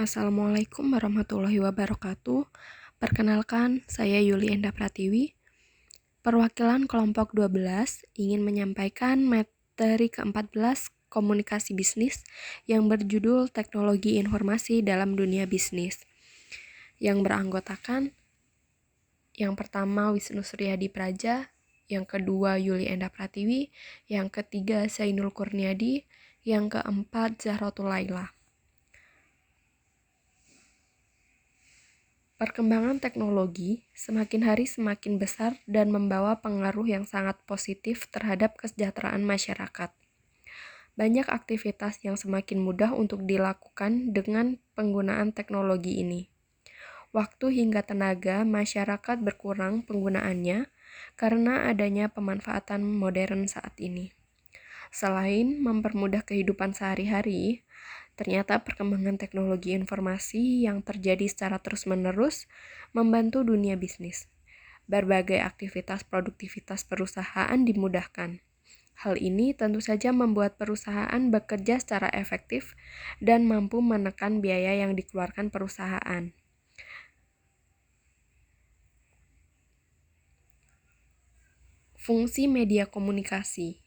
Assalamualaikum warahmatullahi wabarakatuh. Perkenalkan, saya Yuli Enda Pratiwi. Perwakilan kelompok 12 ingin menyampaikan materi ke-14 komunikasi bisnis yang berjudul Teknologi Informasi dalam Dunia Bisnis. Yang beranggotakan yang pertama Wisnu Suryadi Praja, yang kedua Yuli Enda Pratiwi, yang ketiga Zainul Kurniadi, yang keempat Zahratul Laila. Perkembangan teknologi semakin hari semakin besar dan membawa pengaruh yang sangat positif terhadap kesejahteraan masyarakat. Banyak aktivitas yang semakin mudah untuk dilakukan dengan penggunaan teknologi ini. Waktu hingga tenaga masyarakat berkurang penggunaannya karena adanya pemanfaatan modern saat ini. Selain mempermudah kehidupan sehari-hari, ternyata perkembangan teknologi informasi yang terjadi secara terus-menerus membantu dunia bisnis. Berbagai aktivitas produktivitas perusahaan dimudahkan. Hal ini tentu saja membuat perusahaan bekerja secara efektif dan mampu menekan biaya yang dikeluarkan perusahaan. Fungsi media komunikasi.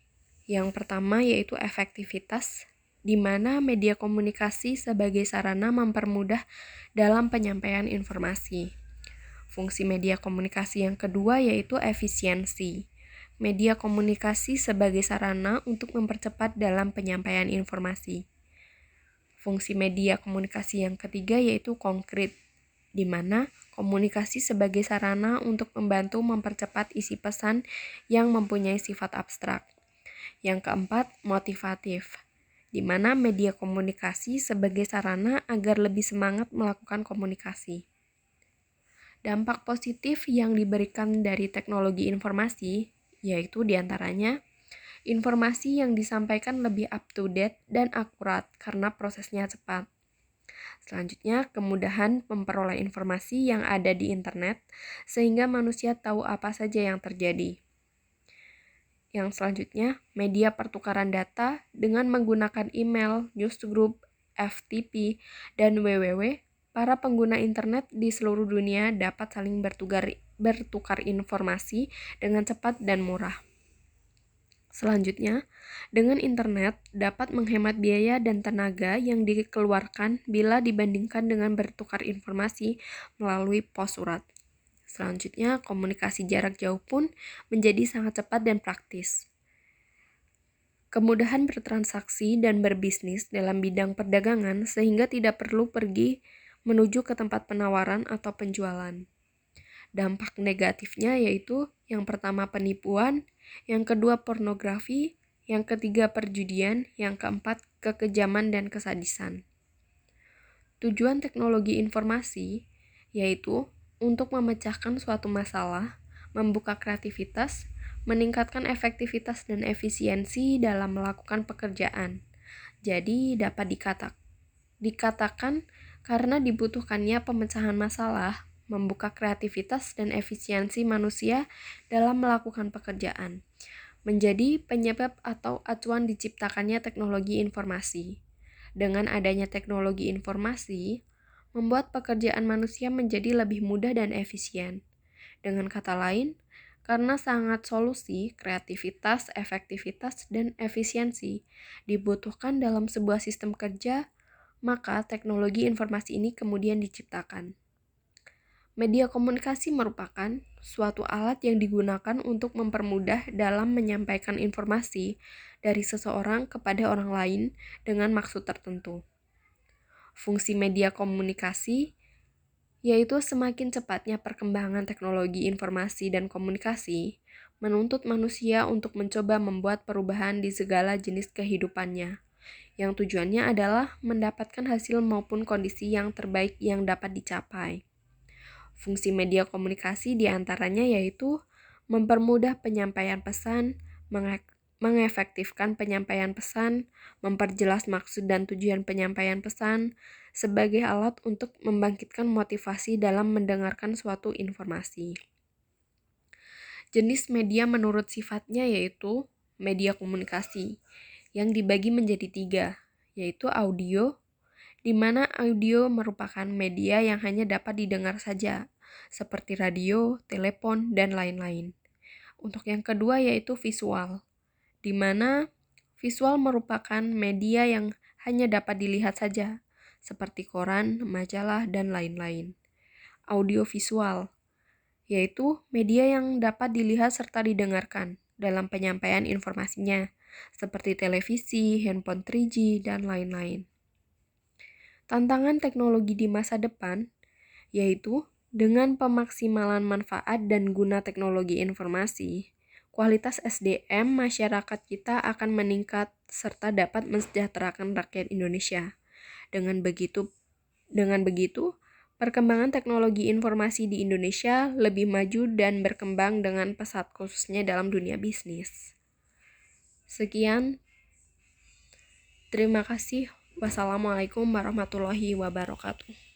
Yang pertama yaitu efektivitas, di mana media komunikasi sebagai sarana mempermudah dalam penyampaian informasi. Fungsi media komunikasi yang kedua yaitu efisiensi. Media komunikasi sebagai sarana untuk mempercepat dalam penyampaian informasi. Fungsi media komunikasi yang ketiga yaitu konkret, di mana komunikasi sebagai sarana untuk membantu mempercepat isi pesan yang mempunyai sifat abstrak. Yang keempat, motivatif, di mana media komunikasi sebagai sarana agar lebih semangat melakukan komunikasi. Dampak positif yang diberikan dari teknologi informasi, yaitu diantaranya informasi yang disampaikan lebih up-to-date dan akurat karena prosesnya cepat. Selanjutnya, kemudahan memperoleh informasi yang ada di internet sehingga manusia tahu apa saja yang terjadi. Yang selanjutnya, media pertukaran data dengan menggunakan email, newsgroup, FTP, dan www, para pengguna internet di seluruh dunia dapat saling bertukar informasi dengan cepat dan murah. Selanjutnya, dengan internet dapat menghemat biaya dan tenaga yang dikeluarkan bila dibandingkan dengan bertukar informasi melalui pos surat. Selanjutnya, komunikasi jarak jauh pun menjadi sangat cepat dan praktis. Kemudahan bertransaksi dan berbisnis dalam bidang perdagangan sehingga tidak perlu pergi menuju ke tempat penawaran atau penjualan. Dampak negatifnya yaitu yang pertama penipuan, yang kedua pornografi, yang ketiga perjudian, yang keempat kekejaman dan kesadisan. Tujuan teknologi informasi yaitu untuk memecahkan suatu masalah, membuka kreativitas, meningkatkan efektivitas dan efisiensi dalam melakukan pekerjaan. Jadi dapat dikatakan karena dibutuhkannya pemecahan masalah, membuka kreativitas dan efisiensi manusia dalam melakukan pekerjaan, menjadi penyebab atau acuan diciptakannya teknologi informasi. Dengan adanya teknologi informasi, membuat pekerjaan manusia menjadi lebih mudah dan efisien. Dengan kata lain, karena sangat solusi, kreativitas, efektivitas, dan efisiensi dibutuhkan dalam sebuah sistem kerja, maka teknologi informasi ini kemudian diciptakan. Media komunikasi merupakan suatu alat yang digunakan untuk mempermudah dalam menyampaikan informasi dari seseorang kepada orang lain dengan maksud tertentu. Fungsi media komunikasi yaitu semakin cepatnya perkembangan teknologi informasi dan komunikasi menuntut manusia untuk mencoba membuat perubahan di segala jenis kehidupannya, yang tujuannya adalah mendapatkan hasil maupun kondisi yang terbaik yang dapat dicapai. Fungsi media komunikasi diantaranya yaitu mempermudah penyampaian pesan, mengefektifkan penyampaian pesan, memperjelas maksud dan tujuan penyampaian pesan, sebagai alat untuk membangkitkan motivasi dalam mendengarkan suatu informasi. Jenis media menurut sifatnya yaitu media komunikasi, yang dibagi menjadi 3, yaitu audio, di mana audio merupakan media yang hanya dapat didengar saja, seperti radio, telepon, dan lain-lain. Untuk yang kedua yaitu visual, di mana visual merupakan media yang hanya dapat dilihat saja, seperti koran, majalah, dan lain-lain. Audiovisual, yaitu media yang dapat dilihat serta didengarkan dalam penyampaian informasinya, seperti televisi, handphone 3G, dan lain-lain. Tantangan teknologi di masa depan, yaitu dengan pemaksimalan manfaat dan guna teknologi informasi, kualitas SDM masyarakat kita akan meningkat serta dapat mensejahterakan rakyat Indonesia. Dengan begitu, perkembangan teknologi informasi di Indonesia lebih maju dan berkembang dengan pesat khususnya dalam dunia bisnis. Sekian, terima kasih. Wassalamualaikum warahmatullahi wabarakatuh.